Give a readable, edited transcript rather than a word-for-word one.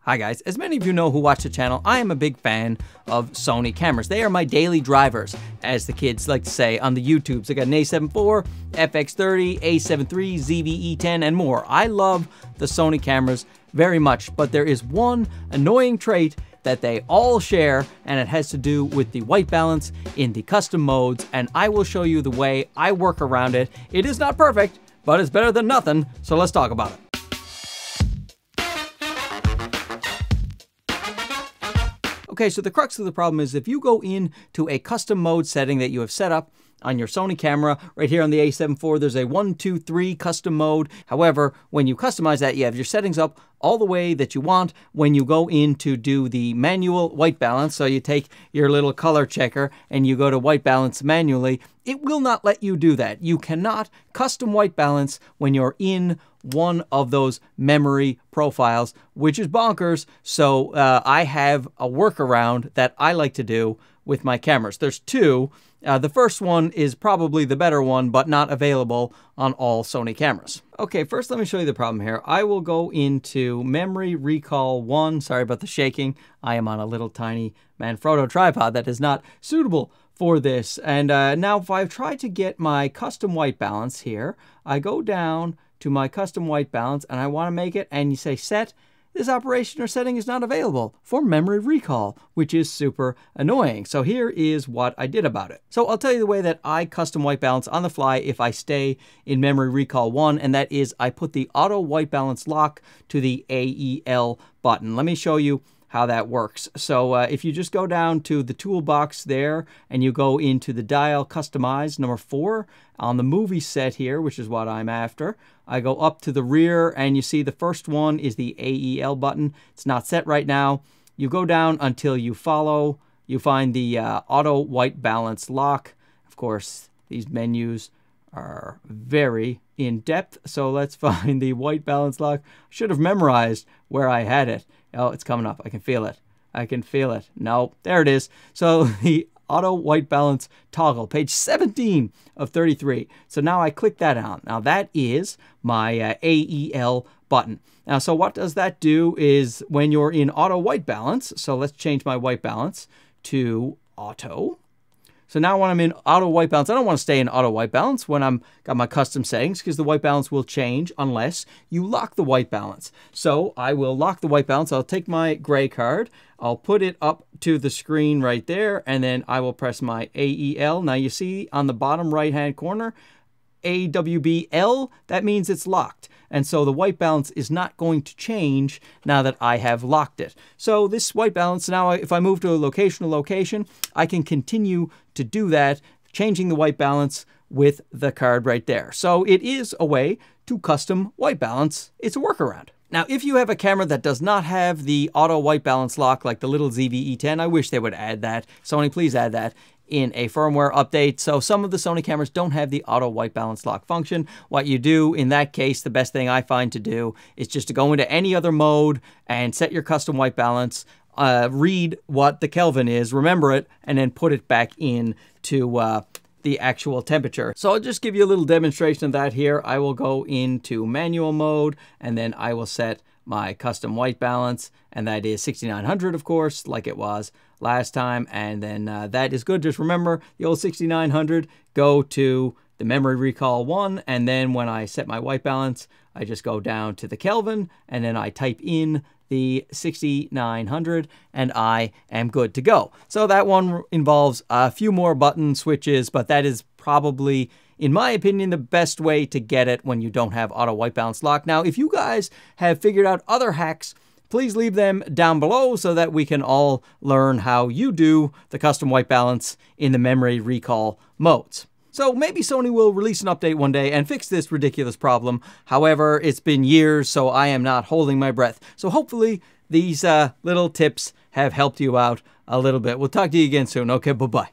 Hi guys, as many of you know who watch the channel, I am a big fan of Sony cameras. They are my daily drivers, as the kids like to say on the YouTubes. I got an A7IV, FX30, A7III, ZV-E10, and more. I love the Sony cameras very much, but there is one annoying trait that they all share, and it has to do with the white balance in the custom modes, and I will show you the way I work around it. It is not perfect, but it's better than nothing, so let's talk about it. Okay, so the crux of the problem is if you go into a custom mode setting that you have set up on your Sony camera, right here on the A7IV, there's a 1, 2, 3 custom mode. However, when you customize that, you have your settings up all the way that you want. When you go in to do the manual white balance, so you take your little color checker and you go to white balance manually, it will not let you do that. You cannot custom white balance when you're in one of those memory profiles, which is bonkers. So I have a workaround that I like to do with my cameras. There's two. The first one is probably the better one, but not available on all Sony cameras. Okay, first let me show you the problem here. I will go into Memory Recall 1. Sorry about the shaking. I am on a little tiny Manfrotto tripod that is not suitable for this. And now if I try to get my custom white balance here, I go down to my custom white balance and I want to make it, and you say set. This operation or setting is not available for memory recall, which is super annoying. So here is what I did about it. So I'll tell you the way that I custom white balance on the fly if I stay in Memory Recall 1, and that is I put the auto white balance lock to the AEL button. Let me show you how that works. So if you just go down to the toolbox there and you go into the dial customize number 4 on the movie set here, which is what I'm after, I go up to the rear and you see the first one is the AEL button. It's not set right now. You go down until you find the auto white balance lock. Of course, these menus are very in depth, so let's find the white balance lock. I should have memorized where I had it. Oh, it's coming up. I can feel it. I can feel it. No, there it is. So the auto white balance toggle, page 17 of 33. So now I click that on. Now that is my AEL button. Now, so what does that do is when you're in auto white balance, so let's change my white balance to auto. So now when I'm in auto white balance, I don't want to stay in auto white balance when I'm got my custom settings, because the white balance will change unless you lock the white balance. So I will lock the white balance. I'll take my gray card, I'll put it up to the screen right there, and then I will press my AEL. Now you see on the bottom right hand corner, AWBL, that means it's locked. And so the white balance is not going to change now that I have locked it. So this white balance, now if I move to a location, I can continue to do that, changing the white balance with the card right there. So it is a way to custom white balance. It's a workaround. Now, if you have a camera that does not have the auto white balance lock, like the little ZV-E10, I wish they would add that. Sony, please add that in a firmware update. So some of the Sony cameras don't have the auto white balance lock function. What you do in that case, the best thing I find to do is just to go into any other mode and set your custom white balance, read what the Kelvin is, remember it, and then put it back in to the actual temperature. So I'll just give you a little demonstration of that here. I will go into manual mode and then I will set my custom white balance, and that is 6900, of course, like it was last time. And then that is good. Just remember the old 6900, go to the Memory Recall 1, and then when I set my white balance, I just go down to the Kelvin and then I type in the 6900 and I am good to go. So that one involves a few more button switches, but that is probably, in my opinion, the best way to get it when you don't have auto white balance lock. Now, if you guys have figured out other hacks, please leave them down below so that we can all learn how you do the custom white balance in the memory recall modes. So maybe Sony will release an update one day and fix this ridiculous problem. However, it's been years, so I am not holding my breath. So hopefully these little tips have helped you out a little bit. We'll talk to you again soon. Okay, bye-bye.